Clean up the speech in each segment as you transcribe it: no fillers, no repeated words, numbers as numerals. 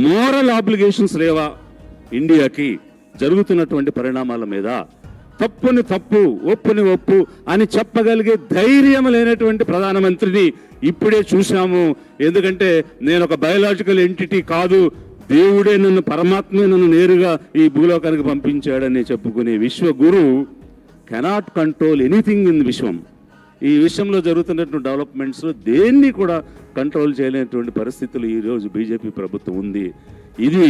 Moral obligations లేవా ఇండియాకి జరుగుతున్నటువంటి పరిణామాల మీద? తప్పుని తప్పు, ఒప్పుని ఒప్పు అని చెప్పగలిగే ధైర్యం లేనటువంటి ప్రధానమంత్రిని ఇప్పుడే చూశాము. ఎందుకంటే నేను ఒక బయోలాజికల్ ఎంటిటీ కాదు, దేవుడే నన్ను, పరమాత్మే నన్ను నేరుగా ఈ భూలోకానికి పంపించాడని చెప్పుకునే Vishwaguru cannot control anything in విశ్వం. ఈ విషయంలో జరుగుతున్నటువంటి డెవలప్మెంట్స్ దేన్ని కూడా కంట్రోల్ చేయలేనటువంటి పరిస్థితులు ఈరోజు బీజేపీ ప్రభుత్వం ఉంది. ఇది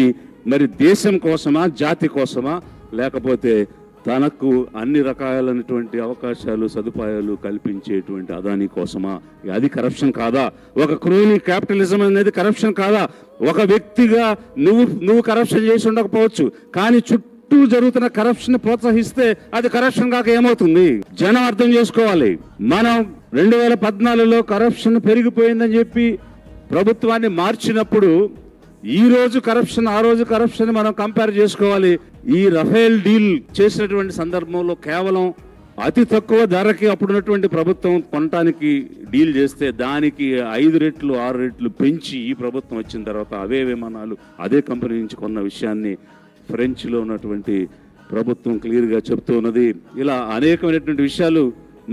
మరి దేశం కోసమా, జాతి కోసమా, లేకపోతే తనకు అన్ని రకాలైనటువంటి అవకాశాలు, సదుపాయాలు కల్పించేటువంటి అదాని కోసమా? అది కరప్షన్ కాదా? ఒక క్రోనీ క్యాపిటలిజం అనేది కరప్షన్ కాదా? ఒక వ్యక్తిగా నువ్వు కరప్షన్ చేసి ఉండకపోవచ్చు, కానీ చుట్టూ జరుగుతున్న కరప్షన్ ప్రోత్సహిస్తే అది కరప్షన్ కాక ఏమవుతుంది? జనం అర్థం చేసుకోవాలి. మనం 2014లో కరప్షన్ పెరిగిపోయిందని చెప్పి ప్రభుత్వాన్ని మార్చినప్పుడు ఈ రోజు కరప్షన్, ఆ రోజు కరప్షన్ మనం కంపేర్ చేసుకోవాలి. ఈ రఫేల్ డీల్ చేసినటువంటి సందర్భంలో కేవలం అతి తక్కువ ధరకి అప్పుడున్నటువంటి ప్రభుత్వం కొనటానికి డీల్ చేస్తే దానికి 5 రెట్లు 6 రెట్లు పెంచి ఈ ప్రభుత్వం వచ్చిన తర్వాత అవే విమానాలు అదే కంపెనీ నుంచి కొన్న విషయాన్ని ఫ్రెంచ్లో ఉన్నటువంటి ప్రభుత్వం క్లియర్గా చెప్తూ ఉన్నది. ఇలా అనేకమైనటువంటి విషయాలు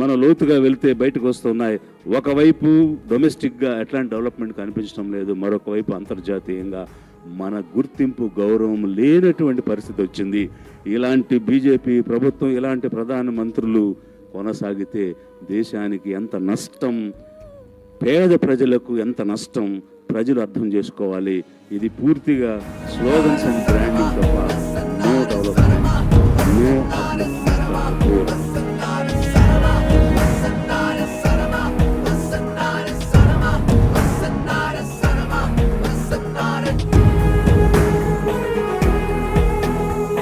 మనం లోతుగా వెళ్తే బయటకు వస్తున్నాయి. ఒకవైపు డొమెస్టిక్గా ఎట్లాంటి డెవలప్మెంట్ కనిపించడం లేదు, మరొక వైపు అంతర్జాతీయంగా మన గుర్తింపు, గౌరవం లేనటువంటి పరిస్థితి వచ్చింది. ఇలాంటి బీజేపీ ప్రభుత్వం, ఇలాంటి ప్రధానమంత్రులు కొనసాగితే దేశానికి ఎంత నష్టం, పేద ప్రజలకు ఎంత నష్టం ప్రజలు అర్థం చేసుకోవాలి. ఇది పూర్తిగా స్లోగన్స్ అండ్ బ్రాండింగ్ తప్ప నో డెవలప్మెంట్, నో అప్లిఫ్ట్మెంట్.